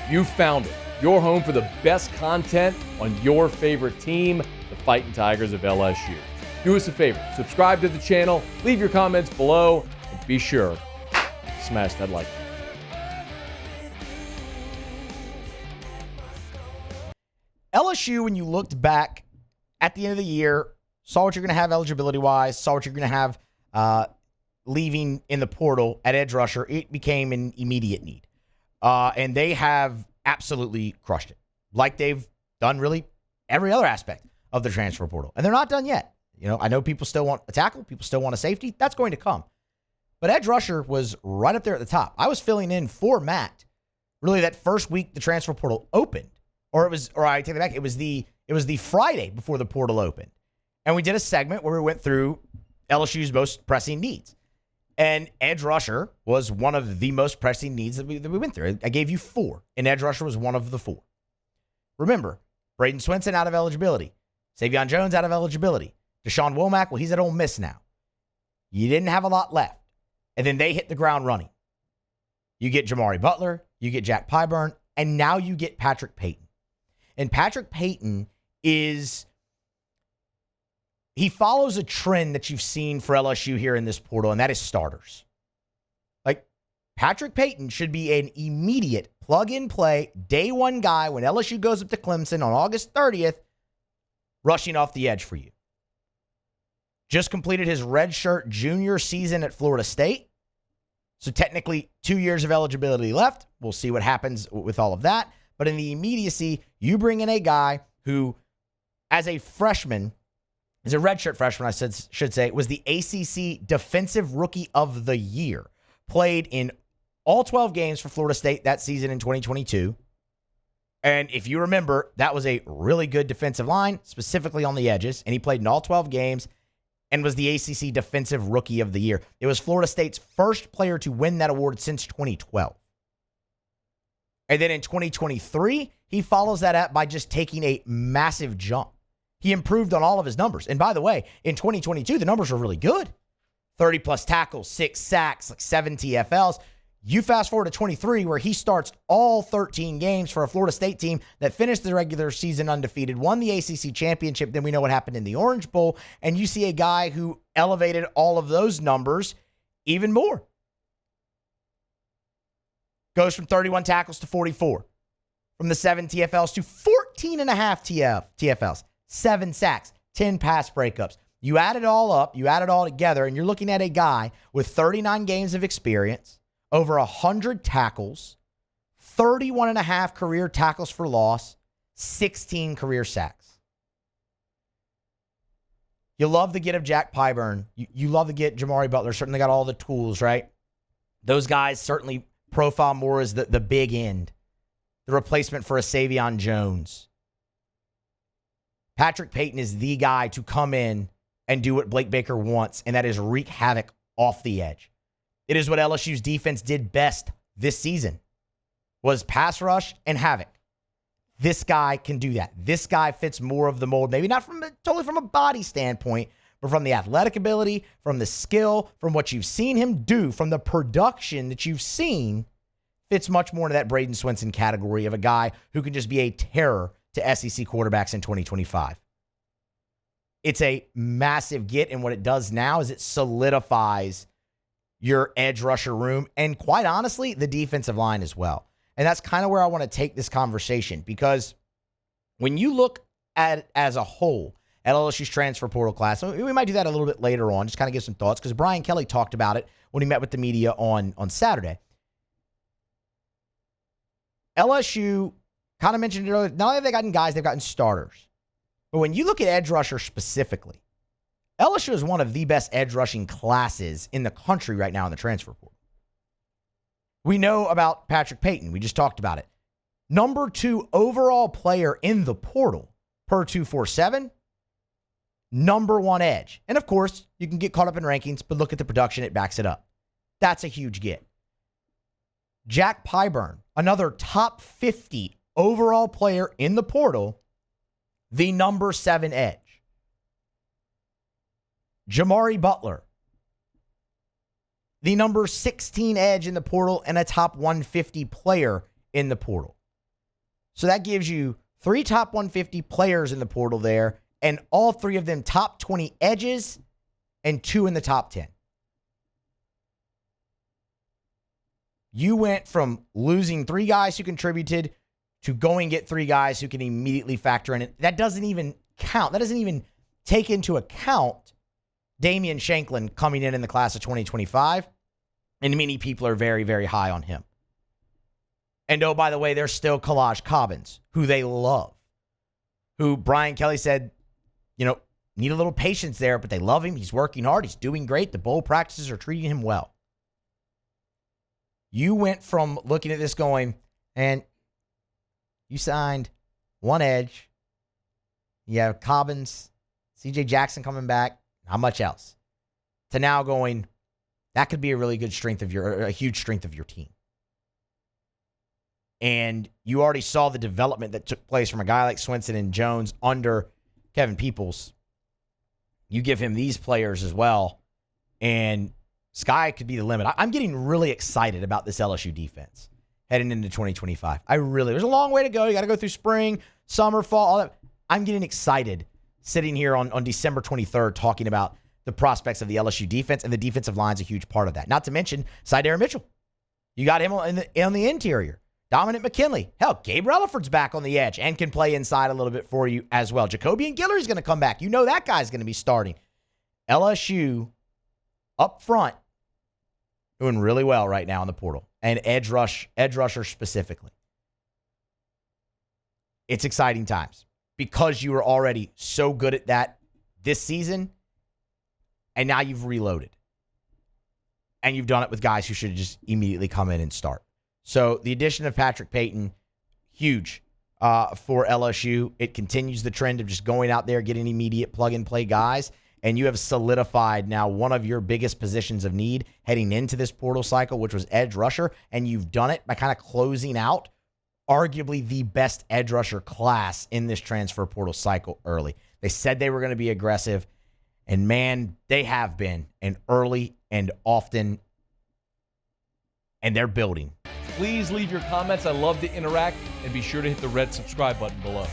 You found it. Your home for the best content on your favorite team, the Fighting Tigers of LSU. Do us a favor, subscribe to the channel, leave your comments below, and be sure to smash that like button. LSU, when you looked back at the end of the year, saw what you're going to have eligibility-wise, saw what you're going to have leaving in the portal at edge rusher, it became an immediate need. And they have absolutely crushed it, like they've done really every other aspect of the transfer portal. And they're not done yet. You know, I know people still want a tackle, people still want a safety. That's going to come. But edge rusher was right up there at the top. I was filling in for Matt really that first week the transfer portal opened. Or I take it back, it was the Friday before the portal opened. And we did a segment where we went through LSU's most pressing needs. And edge rusher was one of the most pressing needs that we went through. I gave you 4, and edge rusher was one of the 4. Remember, Braden Swinson out of eligibility. Savion Jones out of eligibility. Deshaun Womack, well, he's at Ole Miss now. You didn't have a lot left. And then they hit the ground running. You get Jamari Butler, you get Jack Pyburn, and now you get Patrick Payton. And Patrick Payton he follows a trend that you've seen for LSU here in this portal, and that is starters. Like, Patrick Payton should be an immediate plug-and-play, day one guy when LSU goes up to Clemson on August 30th, rushing off the edge for you. Just completed his redshirt junior season at Florida State. So technically 2 years of eligibility left. We'll see what happens with all of that. But in the immediacy, you bring in a guy who, as a freshman, as a redshirt freshman, should say, was the ACC Defensive Rookie of the Year. Played in all 12 games for Florida State that season in 2022. And if you remember, that was a really good defensive line, specifically on the edges. And he played in all 12 games and was the ACC Defensive Rookie of the Year. It was Florida State's first player to win that award since 2012. And then in 2023, he follows that up by just taking a massive jump. He improved on all of his numbers. And by the way, in 2022, the numbers were really good. 30-plus tackles, 6 sacks, like 7 TFLs. You fast forward to 23, where he starts all 13 games for a Florida State team that finished the regular season undefeated, won the ACC championship. Then we know what happened in the Orange Bowl. And you see a guy who elevated all of those numbers even more. Goes from 31 tackles to 44. From the 7 TFLs to 14 and a half TFLs. 7 sacks, 10 pass breakups. You add it all up, you add it all together, and you're looking at a guy with 39 games of experience, over 100 tackles, 31 and a half career tackles for loss, 16 career sacks. You love the get of Jack Pyburn. You love to get Jamari Butler. Certainly got all the tools, right? Those guys certainly profile more as the big end, the replacement for a Savion Jones. Patrick Payton is the guy to come in and do what Blake Baker wants, and that is wreak havoc off the edge. It is what LSU's defense did best this season, was pass rush and havoc. This guy can do that. This guy fits more of the mold, maybe not totally from a body standpoint, but from the athletic ability, from the skill, from what you've seen him do, from the production that you've seen, fits much more into that Braden Swinson category of a guy who can just be a terror to SEC quarterbacks in 2025. It's a massive get, and what it does now is it solidifies your edge rusher room, and quite honestly, the defensive line as well. And that's kind of where I want to take this conversation, because when you look at it as a whole at LSU's transfer portal class, we might do that a little bit later on, just kind of give some thoughts, because Brian Kelly talked about it when he met with the media on Saturday. LSU, kind of mentioned it earlier, not only have they gotten guys, they've gotten starters. But when you look at edge rusher specifically, LSU is one of the best edge rushing classes in the country right now in the transfer portal. We know about Patrick Payton. We just talked about it. Number 2 overall player in the portal per 247. Number 1 edge. And of course, you can get caught up in rankings, but look at the production. It backs it up. That's a huge get. Jack Pyburn, another top 50 overall player in the portal, the number 7 edge. Jamari Butler, the number 16 edge in the portal and a top 150 player in the portal. So that gives you 3 top 150 players in the portal there, and all 3 of them top 20 edges and 2 in the top 10. You went from losing 3 guys who contributed to going get 3 guys who can immediately factor in. That doesn't even count. That doesn't even take into account Damian Shanklin coming in the class of 2025. And many people are very, very high on him. And oh, by the way, there's still Kalaj Cobbins, who they love, who Brian Kelly said, need a little patience there, but they love him. He's working hard. He's doing great. The bowl practices are treating him well. You went from looking at this going, and you signed 1 edge. You have Cobbins, CJ Jackson coming back. How much else? To now going, that could be a really good a huge strength of your team. And you already saw the development that took place from a guy like Swinson and Jones under Kevin Peoples. You give him these players as well, and sky could be the limit. I'm getting really excited about this LSU defense heading into 2025. There's a long way to go. You got to go through spring, summer, fall, all that. I'm getting excited sitting here on December 23rd talking about the prospects of the LSU defense, and the defensive line is a huge part of that. Not to mention Sidera Mitchell. You got him on the interior. Dominic McKinley. Hell, Gabe Relaford's back on the edge and can play inside a little bit for you as well. Jacobian Guillory's going to come back. You know that guy's going to be starting. LSU up front doing really well right now in the portal, and edge rusher specifically. It's exciting times because you were already so good at that this season, and now you've reloaded. And you've done it with guys who should just immediately come in and start. So the addition of Patrick Payton, huge for LSU. It continues the trend of just going out there, getting immediate plug-and-play guys, and you have solidified now one of your biggest positions of need heading into this portal cycle, which was edge rusher, and you've done it by kind of closing out arguably the best edge rusher class in this transfer portal cycle early. They said they were going to be aggressive, and man, they have been, and early and often, and they're building. Please leave your comments. I love to interact, and be sure to hit the red subscribe button below.